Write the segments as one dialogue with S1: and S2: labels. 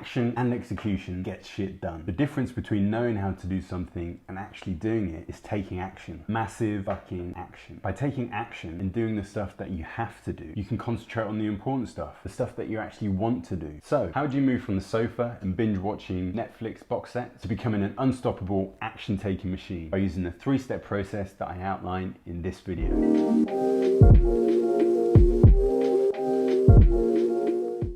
S1: Action and execution gets shit done. The difference between knowing how to do something and actually doing it is taking action. Massive fucking action. By taking action and doing the stuff that you have to do, you can concentrate on the important stuff, the stuff that you actually want to do. So, how do you move from the sofa and binge watching Netflix box sets to becoming an unstoppable action-taking machine? By using the 3-step process that I outline in this video.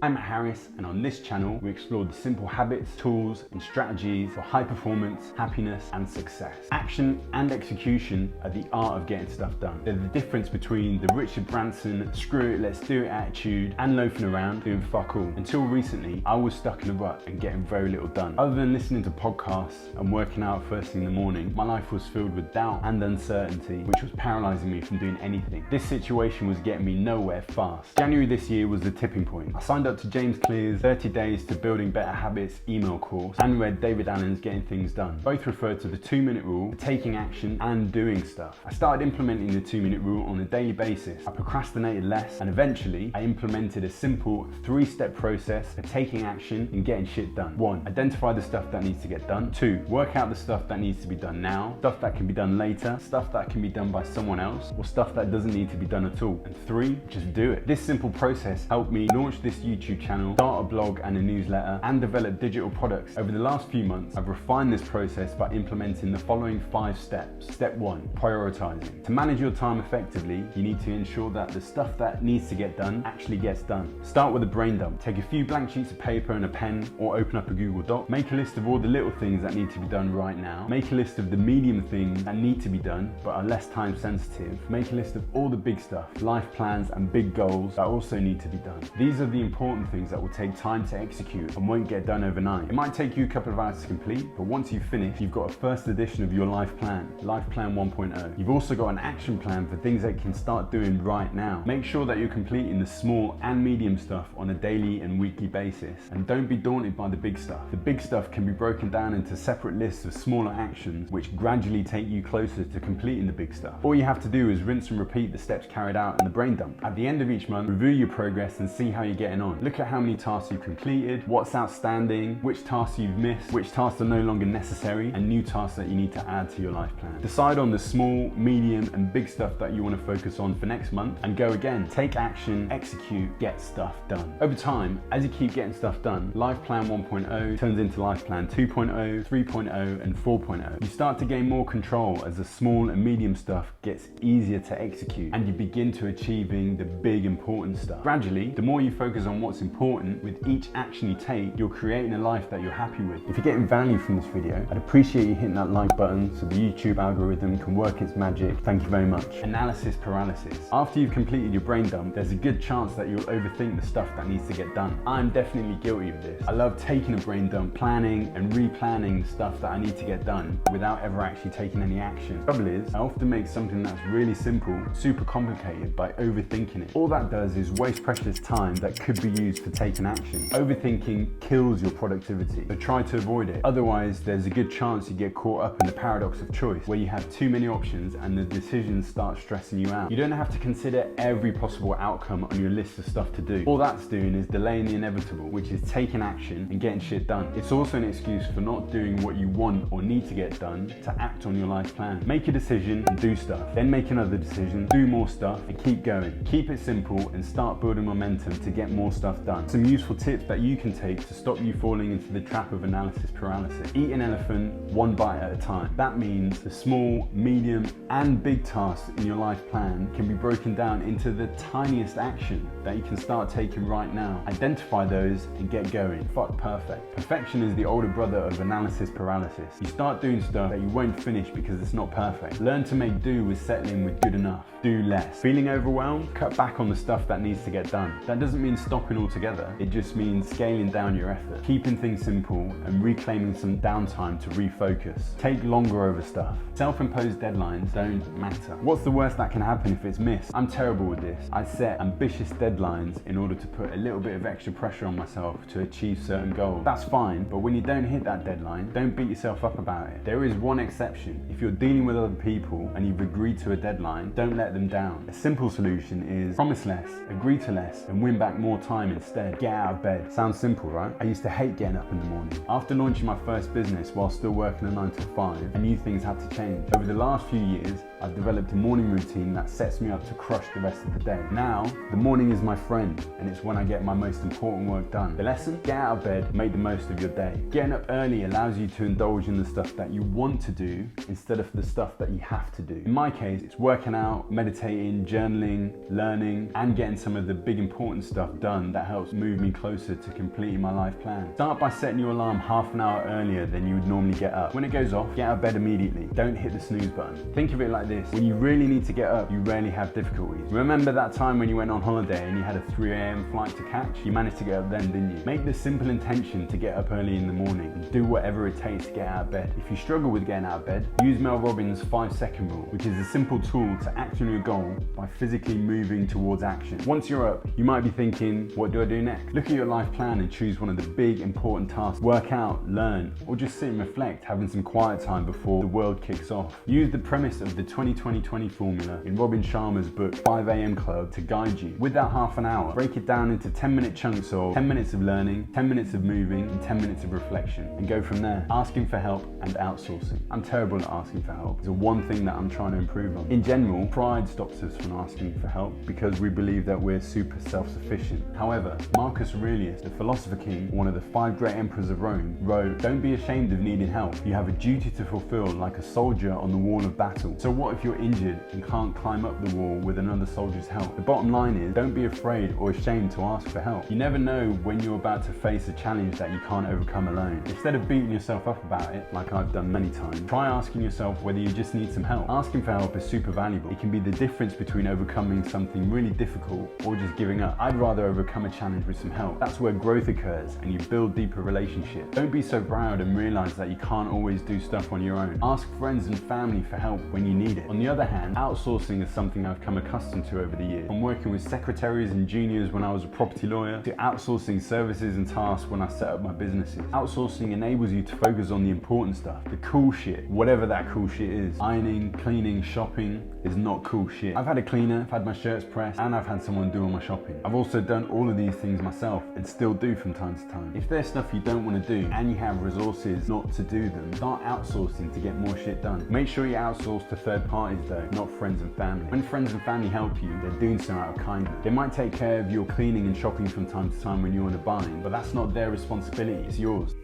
S1: I'm Matt Harris, and on this channel we explore the simple habits, tools and strategies for high performance, happiness and success. Action and execution are the art of getting stuff done. They're the difference between the Richard Branson, screw it, let's do it attitude and loafing around doing fuck all. Until recently, I was stuck in a rut and getting very little done. Other than listening to podcasts and working out first thing in the morning, my life was filled with doubt and uncertainty, which was paralyzing me from doing anything. This situation was getting me nowhere fast. January this year was the tipping point. I signed up to James Clear's 30 Days to Building Better Habits email course and read David Allen's Getting Things Done. Both refer to the 2-minute rule, taking action and doing stuff. I started implementing the 2-minute rule on a daily basis. I procrastinated less and eventually I implemented a simple 3-step process for taking action and getting shit done. 1. Identify the stuff that needs to get done. 2. Work out the stuff that needs to be done now, stuff that can be done later, stuff that can be done by someone else, or stuff that doesn't need to be done at all. And 3. Just do it. This simple process helped me launch this YouTube channel, start a blog and a newsletter, and develop digital products. Over the last few months, I've refined this process by implementing the following 5 steps. Step 1, prioritizing. To manage your time effectively, you need to ensure that the stuff that needs to get done actually gets done. Start with a brain dump. Take a few blank sheets of paper and a pen, or open up a Google Doc. Make a list of all the little things that need to be done right now. Make a list of the medium things that need to be done but are less time sensitive. Make a list of all the big stuff, life plans and big goals that also need to be done. These are the important things that will take time to execute and won't get done overnight. It might take you a couple of hours to complete, but once you finish, you've got a first edition of your life plan, Life Plan 1.0. You've also got an action plan for things that you can start doing right now. Make sure that you're completing the small and medium stuff on a daily and weekly basis, and don't be daunted by the big stuff. The big stuff can be broken down into separate lists of smaller actions which gradually take you closer to completing the big stuff. All you have to do is rinse and repeat the steps carried out in the brain dump. At the end of each month, review your progress and see how you're getting on. Look at how many tasks you've completed, what's outstanding, which tasks you've missed, which tasks are no longer necessary, and new tasks that you need to add to your life plan. Decide on the small, medium, and big stuff that you want to focus on for next month and go again. Take action, execute, get stuff done. Over time, as you keep getting stuff done, Life Plan 1.0 turns into Life Plan 2.0, 3.0, and 4.0. You start to gain more control as the small and medium stuff gets easier to execute and you begin to achieving the big important stuff. Gradually, the more you focus on what's important, with each action you take, you're creating a life that you're happy with. If you're getting value from this video, I'd appreciate you hitting that like button so the YouTube algorithm can work its magic. Thank you very much. Analysis paralysis. After you've completed your brain dump, there's a good chance that you'll overthink the stuff that needs to get done. I'm definitely guilty of this. I love taking a brain dump, planning and replanning the stuff that I need to get done without ever actually taking any action. The trouble is, I often make something that's really simple super complicated by overthinking it. All that does is waste precious time that could be used for taking action. Overthinking kills your productivity, so try to avoid it. Otherwise, there's a good chance you get caught up in the paradox of choice, where you have too many options and the decisions start stressing you out. You don't have to consider every possible outcome on your list of stuff to do. All that's doing is delaying the inevitable, which is taking action and getting shit done. It's also an excuse for not doing what you want or need to get done to act on your life plan. Make a decision and do stuff, then make another decision, do more stuff, and keep going. Keep it simple and start building momentum to get more stuff done. Some useful tips that you can take to stop you falling into the trap of analysis paralysis. Eat an elephant one bite at a time. That means the small, medium, and big tasks in your life plan can be broken down into the tiniest action that you can start taking right now. Identify those and get going. Fuck perfect. Perfection is the older brother of analysis paralysis. You start doing stuff that you won't finish because it's not perfect. Learn to make do with settling with good enough. Do less. Feeling overwhelmed? Cut back on the stuff that needs to get done. That doesn't mean stopping altogether. It just means scaling down your effort, keeping things simple and reclaiming some downtime to refocus. Take longer over stuff. Self-imposed deadlines don't matter. What's the worst that can happen if it's missed? I'm terrible with this. I set ambitious deadlines in order to put a little bit of extra pressure on myself to achieve certain goals. That's fine, but when you don't hit that deadline, don't beat yourself up about it. There is one exception. If you're dealing with other people and you've agreed to a deadline, don't let them down. A simple solution is promise less, agree to less, and win back more time time instead. Get out of bed. Sounds simple, right? I used to hate getting up in the morning. After launching my first business while still working a 9 to 5, I knew things had to change. Over the last few years, I've developed a morning routine that sets me up to crush the rest of the day. Now, the morning is my friend, and it's when I get my most important work done. The lesson? Get out of bed, make the most of your day. Getting up early allows you to indulge in the stuff that you want to do instead of the stuff that you have to do. In my case, it's working out, meditating, journaling, learning, and getting some of the big important stuff done that helps move me closer to completing my life plan. Start by setting your alarm half an hour earlier than you would normally get up. When it goes off, get out of bed immediately. Don't hit the snooze button. Think of it like this: when you really need to get up, you rarely have difficulties. Remember that time when you went on holiday and you had a 3 a.m. flight to catch? You managed to get up then, didn't you? Make the simple intention to get up early in the morning and do whatever it takes to get out of bed. If you struggle with getting out of bed, use Mel Robbins' 5-second rule, which is a simple tool to act on your goal by physically moving towards action. Once you're up, you might be thinking, what do I do next? Look at your life plan and choose one of the big important tasks. Work out, learn, or just sit and reflect, having some quiet time before the world kicks off. Use the premise of the 20-20-20 formula in Robin Sharma's book 5 a.m. Club to guide you. With that half an hour, break it down into 10-minute chunks of 10 minutes of learning, 10 minutes of moving, and 10 minutes of reflection, and go from there. Asking for help and outsourcing. I'm terrible at asking for help. It's the one thing that I'm trying to improve on. In general, pride stops us from asking for help because we believe that we're super self-sufficient. However, Marcus Aurelius, the philosopher king, one of the 5 great emperors of Rome, wrote, "Don't be ashamed of needing help. You have a duty to fulfill like a soldier on the wall of battle." So what if you're injured and can't climb up the wall with another soldier's help? The bottom line is, don't be afraid or ashamed to ask for help. You never know when you're about to face a challenge that you can't overcome alone. Instead of beating yourself up about it, like I've done many times, try asking yourself whether you just need some help. Asking for help is super valuable. It can be the difference between overcoming something really difficult or just giving up. I'd rather overcome a challenge with some help. That's where growth occurs and you build deeper relationships. Don't be so proud and realize that you can't always do stuff on your own. Ask friends and family for help when you need it. On the other hand, outsourcing is something I've come accustomed to over the years. From working with secretaries and juniors when I was a property lawyer to outsourcing services and tasks when I set up my businesses. Outsourcing enables you to focus on the important stuff, the cool shit, whatever that cool shit is. Ironing, cleaning, shopping is not cool shit. I've had a cleaner, I've had my shirts pressed, and I've had someone do all my shopping. I've also done all of these things myself and still do from time to time. If there's stuff you don't want to do and you have resources not to do them, start outsourcing to get more shit done. Make sure you outsource to third parties though, not friends and family. When friends and family help you, they're doing so out of kindness. They might take care of your cleaning and shopping from time to time when you're in a bind, but that's not their responsibility, it's yours.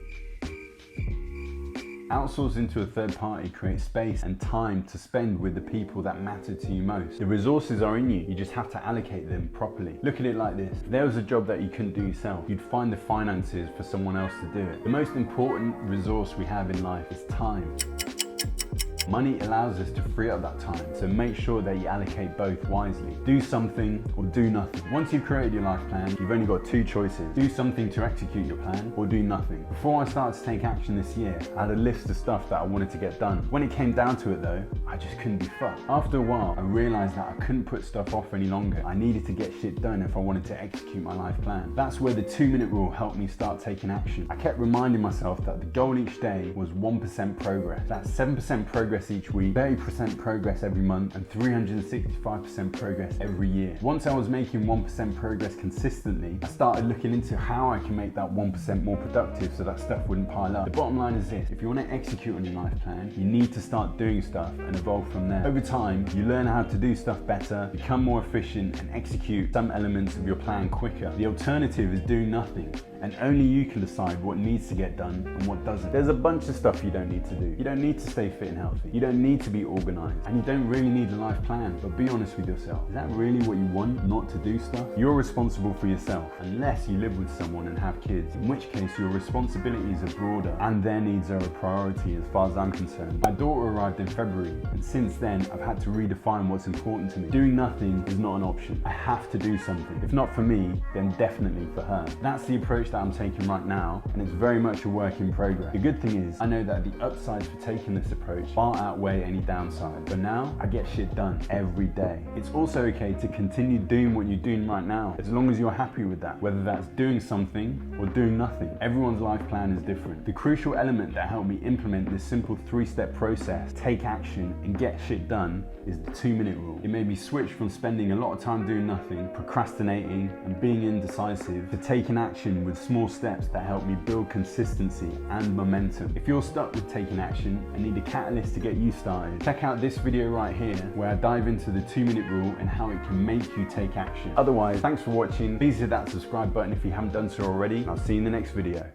S1: Outsourcing to a third party creates space and time to spend with the people that matter to you most. The resources are in you just have to allocate them properly. Look at it like this: if there was a job that you couldn't do yourself, you'd find the finances for someone else to do it. The most important resource we have in life is time. Money allows us to free up that time, so make sure that you allocate both wisely. Do something or do nothing. Once you've created your life plan, you've only got 2 choices. Do something to execute your plan or do nothing. Before I started to take action this year, I had a list of stuff that I wanted to get done. When it came down to it though, I just couldn't be fucked. After a while, I realized that I couldn't put stuff off any longer. I needed to get shit done if I wanted to execute my life plan. That's where the 2-minute rule helped me start taking action. I kept reminding myself that the goal each day was 1% progress. That's 7% progress each week, 30% progress every month, and 365% progress every year. Once I was making 1% progress consistently, I started looking into how I can make that 1% more productive so that stuff wouldn't pile up. The bottom line is this: if you want to execute on your life plan, you need to start doing stuff and evolve from there. Over time, you learn how to do stuff better, become more efficient, and execute some elements of your plan quicker. The alternative is doing nothing, and only you can decide what needs to get done and what doesn't. There's a bunch of stuff you don't need to do. You don't need to stay fit and healthy. You don't need to be organized, and you don't really need a life plan. But be honest with yourself. Is that really what you want, not to do stuff? You're responsible for yourself, unless you live with someone and have kids, in which case your responsibilities are broader and their needs are a priority as far as I'm concerned. My daughter arrived in February, and since then I've had to redefine what's important to me. Doing nothing is not an option. I have to do something. If not for me, then definitely for her. That's the approach that I'm taking right now, and it's very much a work in progress. The good thing is, I know that the upsides for taking this approach far outweigh any downsides. But now, I get shit done every day. It's also okay to continue doing what you're doing right now, as long as you're happy with that, whether that's doing something or doing nothing. Everyone's life plan is different. The crucial element that helped me implement this simple 3-step process, take action and get shit done, is the 2-minute rule. It made me switch from spending a lot of time doing nothing, procrastinating and being indecisive, to taking action with small steps that help me build consistency and momentum. If you're stuck with taking action and need a catalyst to get you started, check out this video right here where I dive into the 2-minute rule and how it can make you take action. Otherwise, thanks for watching. Please hit that subscribe button if you haven't done so already. I'll see you in the next video.